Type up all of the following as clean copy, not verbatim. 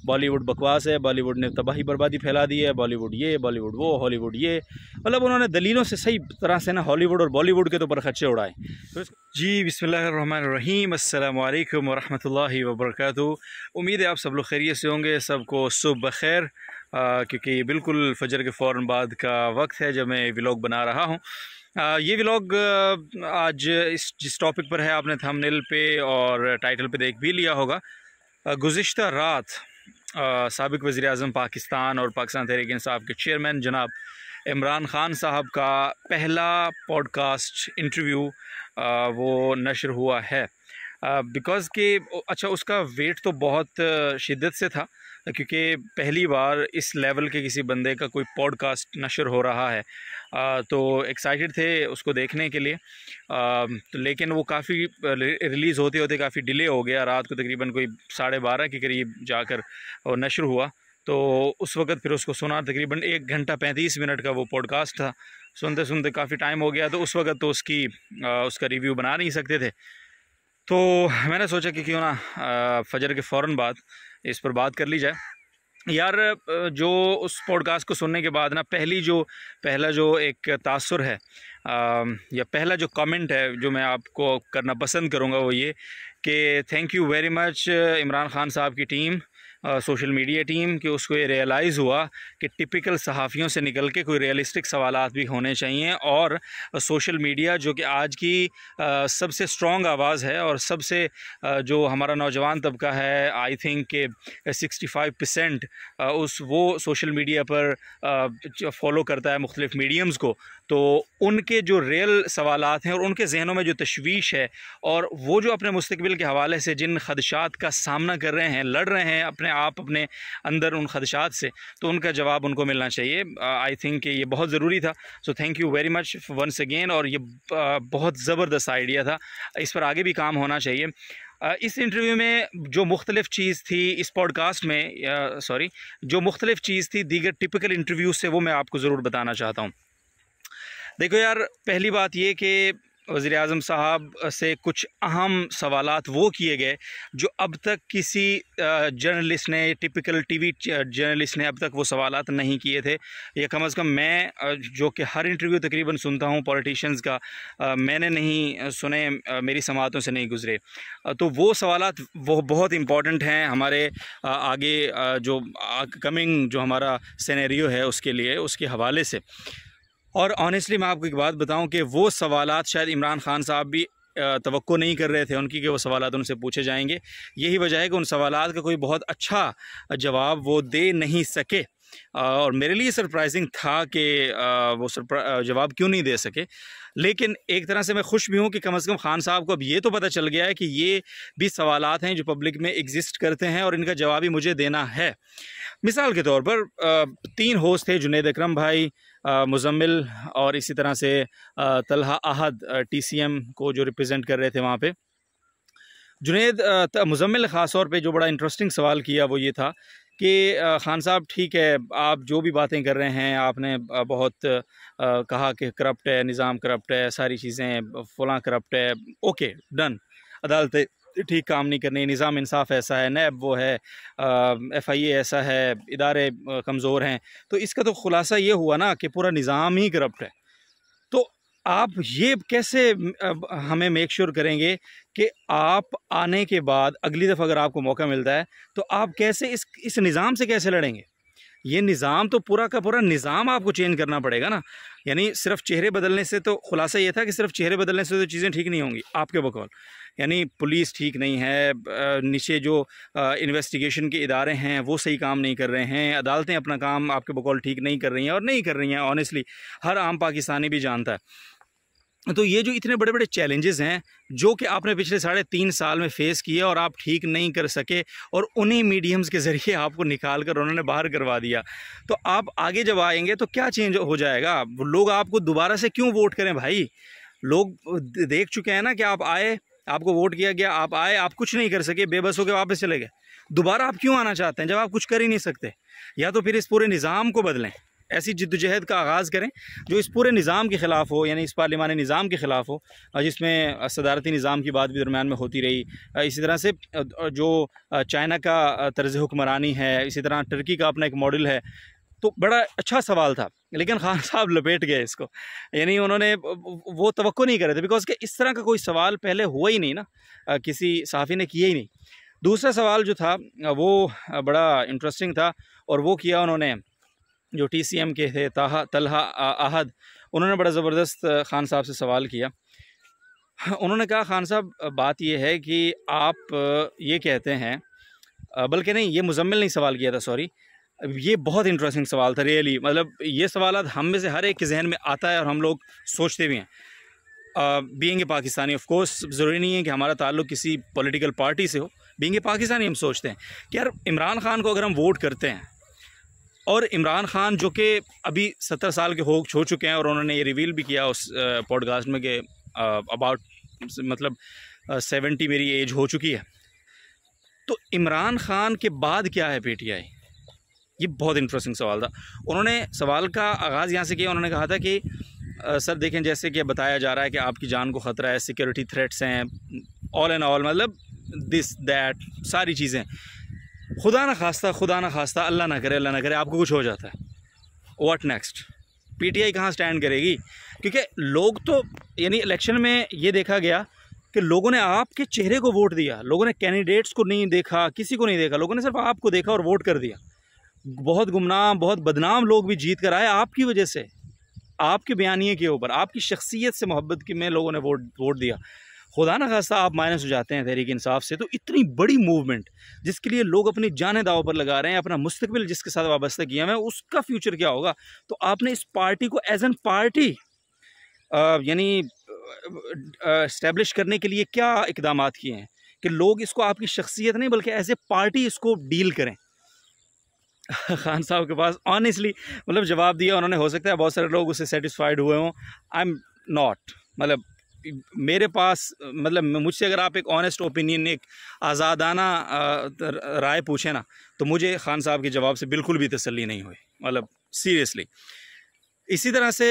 बॉलीवुड बकवास है, बॉलीवुड ने तबाही बर्बादी फैला दी है, बॉलीवुड ये, बॉलीवुड वो, हॉलीवुड ये, मतलब उन्होंने दलीलों से सही तरह से ना हॉलीवुड और बॉलीवुड के तो बरखच्चे उड़ाए। जी बिस्मिल्लाहिर्रहमानिर्रहीम, अस्सलाम वालेकुम वरहमतुल्लाहि वबरकातुहू। उम्मीद है आप सब लोग खैरियत से होंगे, सबको सुबह बखैर, क्योंकि बिल्कुल फजर के फ़ौरन बाद का वक्त है जब मैं व्लॉग बना रहा हूँ। ये व्लॉग आज जिस टॉपिक पर है आपने थंबनेल पे और टाइटल पे देख भी लिया होगा। गुज़िश्ता रात साबिक़ वज़ीर-ए-आज़म पाकिस्तान और पाकिस्तान तहरीक-ए-इंसाफ़ के चेयरमैन जनाब इमरान ख़ान साहब का पहला पॉडकास्ट इंटरव्यू वो नशर हुआ है। बिकॉज़ कि अच्छा उसका वेट तो बहुत शिद्दत से था, क्योंकि पहली बार इस लेवल के किसी बंदे का कोई पॉडकास्ट नशर हो रहा है। तो एक्साइटेड थे उसको देखने के लिए, तो लेकिन वो काफ़ी रिलीज़ होते होते काफ़ी डिले हो गया। रात को तकरीबन कोई 12:30 के करीब जाकर वो नशर हुआ। तो उस वक़्त फिर उसको सुना, तकरीबन 1 घंटा 35 मिनट का वो पॉडकास्ट था। सुनते सुनते काफ़ी टाइम हो गया, तो उस वक़्त तो उसका रिव्यू बना नहीं सकते थे। तो मैंने सोचा कि क्यों ना फजर के फ़ौरन बाद इस पर बात कर ली जाए। यार जो उस पॉडकास्ट को सुनने के बाद ना पहला जो एक तासुर है या पहला जो कमेंट है जो मैं आपको करना पसंद करूँगा वो ये कि thank you very much Imran Khan साहब की टीम, सोशल मीडिया टीम, कि उसको ये रियलाइज़ हुआ कि टिपिकल सहाफ़ियों से निकल के कोई रियलिस्टिक सवालात भी होने चाहिए। और सोशल मीडिया जो कि आज की सबसे स्ट्रॉन्ग आवाज़ है और सबसे जो हमारा नौजवान तबका है, आई थिंक कि 65% वो सोशल मीडिया पर फॉलो करता है मुख्तलिफ़ मीडियम्स को। तो उनके जो रियल सवालात हैं और उनके जहनों में जो तशवीश है और वो जो अपने मुस्तकबिल के हवाले से जिन खदशात का सामना कर रहे हैं, लड़ रहे हैं अपने अंदर उन खदशात से, तो उनका जवाब उनको मिलना चाहिए। आई थिंक ये बहुत ज़रूरी था। So thank you very much once again. और ये बहुत ज़बरदस्त आइडिया था, इस पर आगे भी काम होना चाहिए। इस इंटरव्यू में जो मुख्तलिफ़ चीज़ थी इस पॉडकास्ट में, जो मुख्तलिफ़ चीज़ थी दीगर टिपिकल इंटरव्यू से, वो मैं आपको ज़रूर बताना चाहता हूँ। देखो यार, पहली बात ये कि वज़ीर-ए-आज़म साहब से कुछ अहम सवालात वो किए गए जो अब तक किसी जर्नलिस्ट ने, टिपिकल टीवी जर्नलिस्ट ने अब तक वो सवालात नहीं किए थे, या कम अज़ कम मैं जो कि हर इंटरव्यू तकरीबन सुनता हूँ पॉलिटिशियंस का, मैंने नहीं सुने, मेरी समातों से नहीं गुज़रे। तो वो सवालात वो बहुत इम्पॉर्टेंट हैं हमारे आगे जो कमिंग जो हमारा सिनेरियो है उसके लिए, उसके हवाले से। और ऑनेस्टली मैं आपको एक बात बताऊं कि वो सवालात शायद इमरान ख़ान साहब भी तवक्को नहीं कर रहे थे उनकी कि वो सवालात उनसे पूछे जाएंगे। यही वजह है कि उन सवालात का कोई बहुत अच्छा जवाब वो दे नहीं सके। और मेरे लिए सरप्राइजिंग था कि वो जवाब क्यों नहीं दे सके। लेकिन एक तरह से मैं खुश भी हूँ कि कम से कम ख़ान साहब को अब ये तो पता चल गया है कि ये भी सवालात हैं जो पब्लिक में एग्जिस्ट करते हैं और इनका जवाब ही मुझे देना है। मिसाल के तौर पर 3 होस्ट थे, जुनैद अकरम भाई, मुज़म्मिल और इसी तरह से तलहा अहद TCM को जो रिप्रेजेंट कर रहे थे वहाँ पे। जुनैद मुज़म्मिल ख़ास तौर पे जो बड़ा इंटरेस्टिंग सवाल किया वो ये था कि ख़ान साहब ठीक है, आप जो भी बातें कर रहे हैं, आपने बहुत कहा कि करप्ट है, निज़ाम करप्ट है, सारी चीज़ें फ़लाँ करप्ट है, ओके डन, अदालतें ठीक काम नहीं करनी, निज़ाम इंसाफ़ ऐसा है, नैब वो है, FIA ऐसा है, इदारे कमज़ोर हैं। तो इसका तो ख़ुलासा ये हुआ ना कि पूरा निज़ाम ही करप्ट है। तो आप ये कैसे हमें मेक श्योर करेंगे कि आप आने के बाद अगली दफ़ा अगर आपको मौका मिलता है तो आप कैसे इस निज़ाम से कैसे लड़ेंगे? ये निज़ाम तो पूरा का पूरा निज़ाम आपको चेंज करना पड़ेगा ना। यानी सिर्फ चेहरे बदलने से तो खुलासा ये था कि सिर्फ चेहरे बदलने से तो चीज़ें ठीक नहीं होंगी आपके बकौल। यानी पुलिस ठीक नहीं है, नीचे जो इन्वेस्टिगेशन के इदारे हैं वो सही काम नहीं कर रहे हैं, अदालतें अपना काम आपके बकौल ठीक नहीं कर रही हैं और नहीं कर रही हैं, ऑनेस्टली हर आम पाकिस्तानी भी जानता है। तो ये जो इतने बड़े बड़े चैलेंजेस हैं जो कि आपने पिछले 3.5 साल में फ़ेस किए और आप ठीक नहीं कर सके और उन्हीं मीडियम्स के ज़रिए आपको निकाल कर उन्होंने बाहर करवा दिया, तो आप आगे जब आएंगे तो क्या चेंज हो जाएगा? लोग आपको दोबारा से क्यों वोट करें भाई? लोग देख चुके हैं ना कि आप आए, आपको वोट किया गया, आप आए, आप कुछ नहीं कर सके, बेबस होकर वापस चले गए। दोबारा आप क्यों आना चाहते हैं जब आप कुछ कर ही नहीं सकते? या तो फिर इस पूरे निज़ाम को बदलें, ऐसी जिद्दोजहद का आगाज़ करें जो इस पूरे निज़ाम के ख़िलाफ़ हो, यानी इस पार्लिमानी निज़ाम के ख़िलाफ़ हो, जिसमें सदारती निज़ाम की बात भी दरमियान में होती रही। इसी तरह से जो चाइना का तर्ज़ हुक्मरानी है, इसी तरह टर्की का अपना एक मॉडल है। तो बड़ा अच्छा सवाल था, लेकिन खान साहब लपेट गए इसको, यानी उन्होंने वो तवक्को नहीं करे थे, बिकॉज़ कि इस तरह का कोई सवाल पहले हुआ ही नहीं ना, किसी सहाफ़ी ने किया ही नहीं। दूसरा सवाल जो था वो बड़ा इंटरेस्टिंग था, और वो किया उन्होंने जो TCM के थे तलहा अहद, उन्होंने बड़ा ज़बरदस्त खान साहब से सवाल किया। उन्होंने कहा, खान साहब बात ये है कि आप ये कहते हैं, बल्कि नहीं, ये मुज़म्मिल ने सवाल किया था, सॉरी, ये बहुत इंटरेस्टिंग सवाल था रियली। मतलब ये सवाल हम में से हर एक के जहन में आता है और हम लोग सोचते भी हैं। Being a Pakistani, of course ज़रूरी नहीं है कि हमारा ताल्लुक़ किसी पॉलिटिकल पार्टी से हो। बीइंग ए पाकिस्तानी हम सोचते हैं कि यार इमरान ख़ान को अगर हम वोट करते हैं, और इमरान ख़ान जो कि अभी 70 साल के हो चुके हैं, और उन्होंने ये रिवील भी किया उस पॉडकास्ट में कि अबाउट मतलब 70 मेरी एज हो चुकी है। तो इमरान ख़ान के बाद क्या है PTI? ये बहुत इंटरेस्टिंग सवाल था। उन्होंने सवाल का आगाज़ यहाँ से किया। उन्होंने कहा था कि सर देखें, जैसे कि बताया जा रहा है कि आपकी जान को ख़तरा है, सिक्योरिटी थ्रेट्स हैं, ऑल एंड ऑल, मतलब दिस दैट सारी चीज़ें, खुदा ना खास्ता अल्लाह ना करे आपको कुछ हो जाता है, व्हाट नेक्स्ट? PTI कहाँ स्टैंड करेगी? क्योंकि लोग तो, यानी इलेक्शन में ये देखा गया कि लोगों ने आपके चेहरे को वोट दिया, लोगों ने कैंडिडेट्स को नहीं देखा, किसी को नहीं देखा, लोगों ने सिर्फ आपको देखा और वोट कर दिया। बहुत गुमनाम, बहुत बदनाम लोग भी जीत कर आए आपकी वजह से, आपके बयानिए के ऊपर, आपकी शख्सियत से मोहब्बत की में लोगों ने वोट दिया। खुदा ना खास्ता आप माइनस हो जाते हैं तहरीक इंसाफ से। तो इतनी बड़ी मूवमेंट जिसके लिए लोग अपनी जानें दाव पर लगा रहे हैं, अपना मुस्तकबिल जिसके साथ वाबस्ता किया है, उसका फ्यूचर क्या होगा? तो आपने इस पार्टी को एज एन पार्टी यानी इस्टेब्लिश करने के लिए क्या इकदाम किए हैं कि लोग इसको आपकी शख्सियत नहीं बल्कि एज ए पार्टी इसको डील करें। खान साहब के पास ऑनेस्टली मतलब जवाब दिया उन्होंने। हो सकता है बहुत सारे लोग उससे सेटिस्फाइड हुए हों, आई एम नॉट। मतलब मेरे पास, मतलब मुझसे अगर आप एक ऑनेस्ट ओपिनियन, एक आज़ादाना राय पूछें ना, तो मुझे खान साहब के जवाब से बिल्कुल भी तसल्ली नहीं हुई, मतलब सीरियसली। इसी तरह से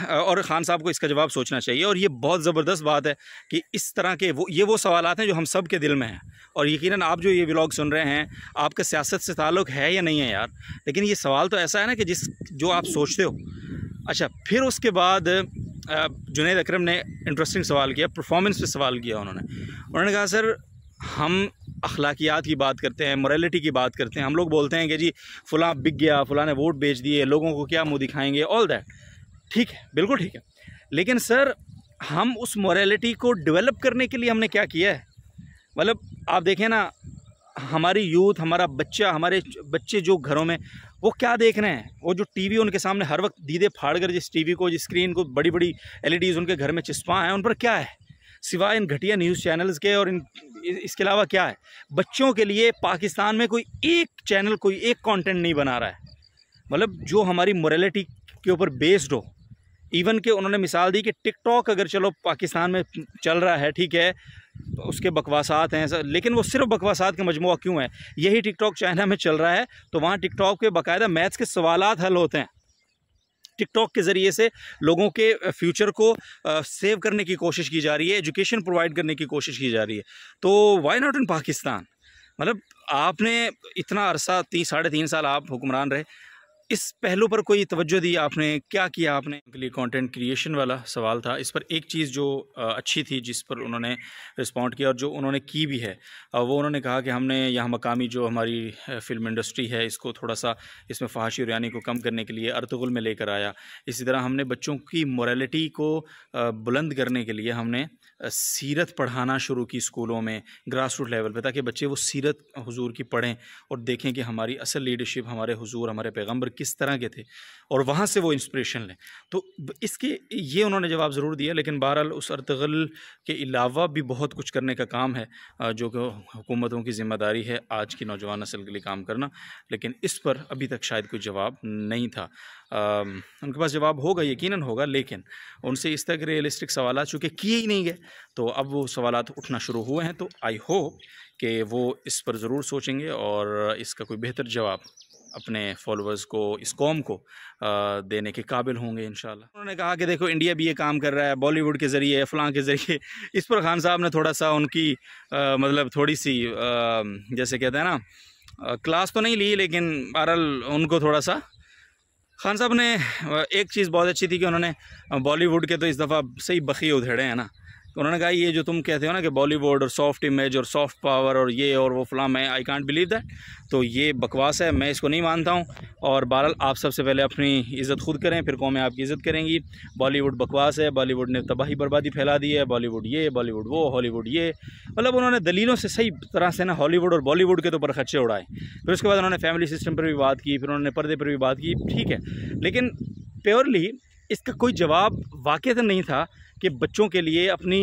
और ख़ान साहब को इसका जवाब सोचना चाहिए। और ये बहुत ज़बरदस्त बात है कि इस तरह के वो सवालात हैं जो हम सब के दिल में हैं। और यकीनन आप जो ये व्लॉग सुन रहे हैं, आपका सियासत से ताल्लुक़ है या नहीं है यार, लेकिन ये सवाल तो ऐसा है ना कि जो आप सोचते हो। अच्छा, फिर उसके बाद जुनैद अकरम ने इंटरेस्टिंग सवाल किया, परफॉर्मेंस पे सवाल किया उन्होंने कहा सर हम अखलाकियात की बात करते हैं, मोरालिटी की बात करते हैं, हम लोग बोलते हैं कि जी फ़लाँ बिक गया, फ़लाँ ने वोट बेच दिए, लोगों को क्या मुँह दिखाएंगे, ऑल दैट ठीक है, बिल्कुल ठीक है। लेकिन सर हम उस मोरालिटी को डेवलप करने के लिए हमने क्या किया है? मतलब आप देखें ना, हमारी यूथ, हमारा बच्चा, हमारे बच्चे जो घरों में वो क्या देख रहे हैं, वो जो टीवी उनके सामने हर वक्त दीदे फाड़ कर जिस टीवी को, जिस स्क्रीन को, बड़ी बड़ी LEDs उनके घर में चिस्पा हैं, उन पर क्या है सिवाय इन घटिया न्यूज़ चैनल्स के? और इसके अलावा क्या है? बच्चों के लिए पाकिस्तान में कोई एक चैनल, कोई एक कंटेंट नहीं बना रहा है, मतलब जो हमारी मोरालिटी के ऊपर बेस्ड हो। इवन के उन्होंने मिसाल दी कि टिकटॉक अगर चलो पाकिस्तान में चल रहा है, ठीक है, उसके बकवासात हैं, लेकिन वो सिर्फ बकवासात का मजमुआ क्यों है? यही टिकटॉक चाइना में चल रहा है, तो वहाँ टिकटॉक के बाकायदा मैथ्स के सवालात हल होते हैं। टिकटॉक के ज़रिए से लोगों के फ्यूचर को सेव करने की कोशिश की जा रही है, एजुकेशन प्रोवाइड करने की कोशिश की जा रही है। तो वाई नॉट इन पाकिस्तान? मतलब आपने इतना अरसा 3-3.5 साल आप हुक्मरान रहे, इस पहलू पर कोई तवज्जो दी आपने? क्या किया आपने? के लिए कंटेंट क्रिएशन वाला सवाल था। इस पर एक चीज़ जो अच्छी थी, जिस पर उन्होंने रिस्पॉन्ड किया और जो उन्होंने की भी है, वो उन्होंने कहा कि हमने यहाँ मकामी जो हमारी फ़िल्म इंडस्ट्री है, इसको थोड़ा सा इसमें फहाशी और यानी को कम करने के लिए अर्तुगरुल में लेकर आया। इसी तरह हमने बच्चों की मोरालिटी को बुलंद करने के लिए हमने सीरत पढ़ाना शुरू की स्कूलों में, ग्रास रूट लेवल पे, ताकि बच्चे वो सीरत हुजूर की पढ़ें और देखें कि हमारी असल लीडरशिप, हमारे हुजूर, हमारे पैगंबर किस तरह के थे, और वहाँ से वो इंस्पिरेशन लें। तो इसके ये उन्होंने जवाब ज़रूर दिया। लेकिन बहरहाल उस अर्तुगरुल के अलावा भी बहुत कुछ करने का काम है, जो कि हुकूमतों की ज़िम्मेदारी है आज की नौजवान नस्ल के लिए काम करना। लेकिन इस पर अभी तक शायद कोई जवाब नहीं था। उनके पास जवाब होगा, यकीनन होगा, लेकिन उनसे इस तक रियलिस्टिक सवाल चूँकि किए ही नहीं गए, तो अब वो सवालात उठना शुरू हुए हैं। तो आई होप कि वो इस पर ज़रूर सोचेंगे और इसका कोई बेहतर जवाब अपने फॉलोअर्स को, इस कौम को देने के काबिल होंगे इंशाल्लाह। उन्होंने कहा कि देखो इंडिया भी ये काम कर रहा है बॉलीवुड के ज़रिए, फ़लाँ के ज़रिए। इस पर खान साहब ने थोड़ा सा उनकी मतलब थोड़ी सी जैसे कहते हैं ना क्लास तो नहीं ली, लेकिन बहरहाल उनको थोड़ा सा खान साहब ने एक चीज़ बहुत अच्छी थी कि उन्होंने बॉलीवुड के तो इस दफ़ा सही बखी उधेड़े हैं ना। तो उन्होंने कहा ये जो तुम कहते हो ना कि बॉलीवुड और सॉफ्ट इमेज और सॉफ्ट पावर और ये और वो फलां, मैं आई कांट बिलीव दैट, तो ये बकवास है, मैं इसको नहीं मानता हूँ। और बहरहाल आप सबसे पहले अपनी इज़्ज़त खुद करें, फिर कौमें आपकी इज़्ज़त करेंगी। बॉलीवुड बकवास है, बॉलीवुड ने तबाही बर्बादी फैला दी है, बॉलीवुड ये, बॉलीवुड वो, हॉलीवुड ये, मतलब उन्होंने दलीलों से सही तरह से ना हॉलीवुड और बॉलीवुड के तो परखच्चे उड़ाए। फिर उसके बाद उन्होंने फैमिली सिस्टम पर भी बात की, फिर उन्होंने पर्दे पर भी बात की, ठीक है, लेकिन प्योरली इसका कोई जवाब वाक़ईतन नहीं था कि बच्चों के लिए अपनी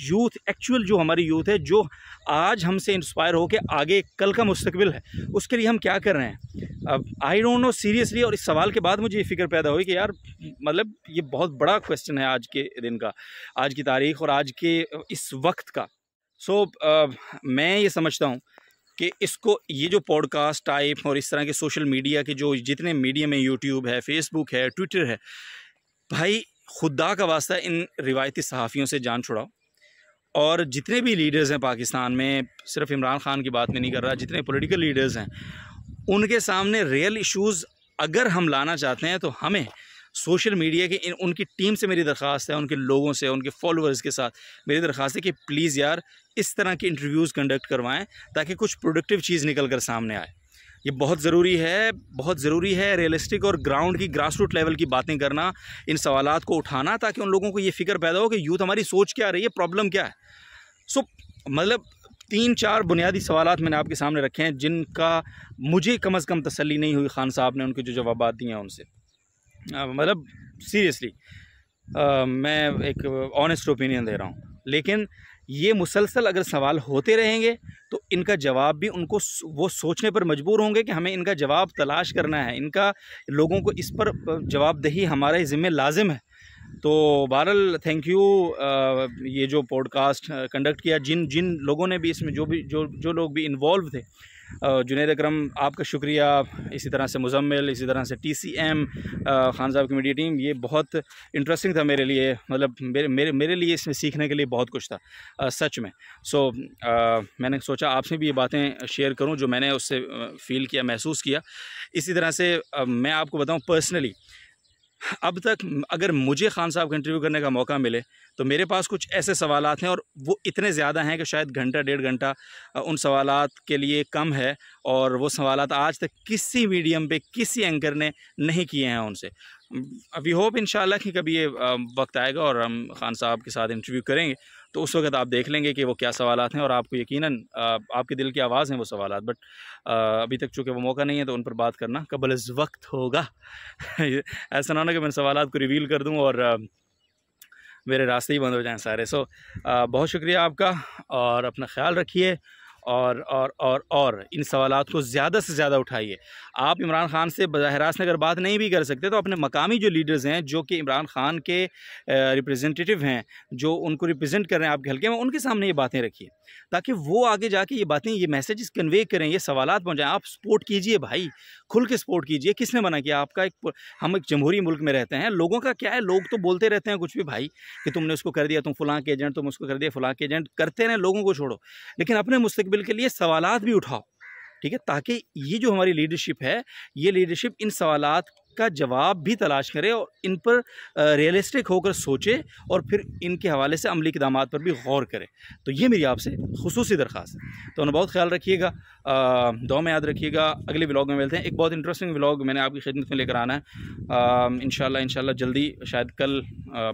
यूथ, एक्चुअल जो हमारी यूथ है, जो आज हमसे इंस्पायर हो के आगे कल का मुस्तकबिल है, उसके लिए हम क्या कर रहे हैं। अब आई डोंट नो सीरियसली, और इस सवाल के बाद मुझे ये फ़िक्र पैदा हुई कि यार मतलब ये बहुत बड़ा क्वेश्चन है आज के दिन का, आज की तारीख़ और आज के इस वक्त का। सो मैं ये समझता हूँ कि इसको, ये जो पॉडकास्ट टाइप और इस तरह के सोशल मीडिया के जो जितने मीडियम है, यूट्यूब है, फेसबुक है, ट्विटर है, भाई खुदा का वास्ता इन रिवायती सहाफ़ियों से जान छुड़ाओ। और जितने भी लीडर्स हैं पाकिस्तान में, सिर्फ इमरान खान की बात में नहीं कर रहा, जितने पॉलिटिकल लीडर्स हैं, उनके सामने रियल इश्यूज़ अगर हम लाना चाहते हैं तो हमें सोशल मीडिया के उनकी टीम से मेरी दरख्वास्त है, उनके लोगों से, उनके फॉलोअर्स के साथ मेरी दरख्वास्त है कि प्लीज़ यार इस तरह के इंटरव्यूज़ कंडक्ट करवाएं ताकि कुछ प्रोडक्टिव चीज़ निकल कर सामने आए। ये बहुत ज़रूरी है, बहुत ज़रूरी है रियलिस्टिक और ग्राउंड की, ग्रास रूट लेवल की बातें करना, इन सवालात को उठाना, ताकि उन लोगों को ये फ़िक्र पैदा हो कि यूथ हमारी सोच क्या रही है, प्रॉब्लम क्या है। सो मतलब 3-4 बुनियादी सवालात मैंने आपके सामने रखे हैं जिनका मुझे कम अज़ कम तसल्ली नहीं हुई खान साहब ने उनके जो जवाबात दिए हैं उनसे। मतलब सीरियसली मैं एक ऑनेस्ट ओपिनियन दे रहा हूँ, लेकिन ये मुसलसल अगर सवाल होते रहेंगे तो इनका जवाब भी उनको वो सोचने पर मजबूर होंगे कि हमें इनका जवाब तलाश करना है, इनका लोगों को इस पर जवाबदेही हमारे ज़िम्मे लाजिम है। तो बहरहाल थैंक यू ये जो पॉडकास्ट कंडक्ट किया, जिन लोगों ने भी इसमें जो लोग भी इन्वॉल्व थे, जुनैद अकरम आपका शुक्रिया, इसी तरह से मुजम्मिल, इसी तरह से TCM, खान साहब की मीडिया टीम, ये बहुत इंटरेस्टिंग था मेरे लिए, मतलब मेरे लिए इसमें सीखने के लिए बहुत कुछ था सच में। सो मैंने सोचा आपसे भी ये बातें शेयर करूं जो मैंने उससे फ़ील किया, महसूस किया। इसी तरह से मैं आपको बताऊं पर्सनली, अब तक अगर मुझे खान साहब का इंटरव्यू करने का मौका मिले तो मेरे पास कुछ ऐसे सवालात हैं, और वो इतने ज़्यादा हैं कि शायद घंटा 1.5 घंटा उन सवालात के लिए कम है, और वो सवालात आज तक किसी मीडियम पे किसी एंकर ने नहीं किए हैं उनसे। वी होप इंशाल्लाह कि कभी ये वक्त आएगा और हम खान साहब के साथ इंटरव्यू करेंगे, तो उस वक्त आप देख लेंगे कि वो क्या सवालात हैं, और आपको यकीनन आपके दिल की आवाज़ हैं वो सवालात। बट अभी तक चूँकि वो मौका नहीं है तो उन पर बात करना कबल इस वक्त होगा। ऐसा ना हो कि मैं सवालात को रिवील कर दूँ और मेरे रास्ते ही बंद हो जाएं सारे। सो बहुत शुक्रिया आपका, और अपना ख्याल रखिए, और इन सवालात को ज़्यादा से ज़्यादा उठाइए। आप इमरान खान से बराह अगर बात नहीं भी कर सकते तो अपने मकामी जो लीडर्स हैं, जो कि इमरान खान के रिप्रेजेंटेटिव हैं, जो उनको रिप्रेजेंट कर रहे हैं आपके हल्के में, उनके सामने ये बातें रखिए ताकि वो आगे जाके ये बातें, ये मैसेजेस कन्वे करें, ये सवालात पहुँचाएँ। आप सपोर्ट कीजिए भाई, खुल के सपोर्ट कीजिए। किसने मना किया? आपका हम एक जमहूरी मुल्क में रहते हैं, लोगों का क्या है, लोग तो बोलते रहते हैं कुछ भी भाई, कि तुमने उसको कर दिया, तुम फलां के एजेंट, तुम उसको कर दिया फलां के एजेंट, करते रहें, लोगों को छोड़ो, लेकिन अपने मुस्तकबिल के लिए सवालात भी उठाओ, ठीक है, ताकि ये जो हमारी लीडरशिप है, ये लीडरशिप इन सवालात का जवाब भी तलाश करे और इन पर रियलिस्टिक होकर सोचे, और फिर इनके हवाले से अमली इक़दाम पर भी गौर करे। तो ये मेरी आपसे खुसूसी दरख्वास्त है। तो उन्हें बहुत ख्याल रखिएगा, दुआ में याद रखिएगा। अगले व्लॉग में मिलते हैं। एक बहुत इंटरेस्टिंग व्लॉग मैंने आपकी खिदमत में लेकर आना है इंशाल्लाह जल्दी, शायद कल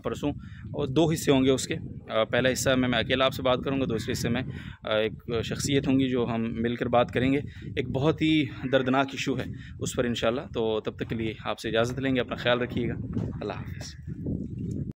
परसों, और 2 हिस्से होंगे उसके। पहला हिस्सा में मैं अकेला आपसे बात करूँगा, दूसरे हिस्से में एक शख्सियत होंगी जो हम मिलकर बात करेंगे। एक बहुत ही दर्दनाक इशू है उस पर इंशाल्लाह। तो तब तक के लिए आपसे इजाज़त लेंगे। अपना ख्याल रखिएगा। अल्लाह हाफ़िज़।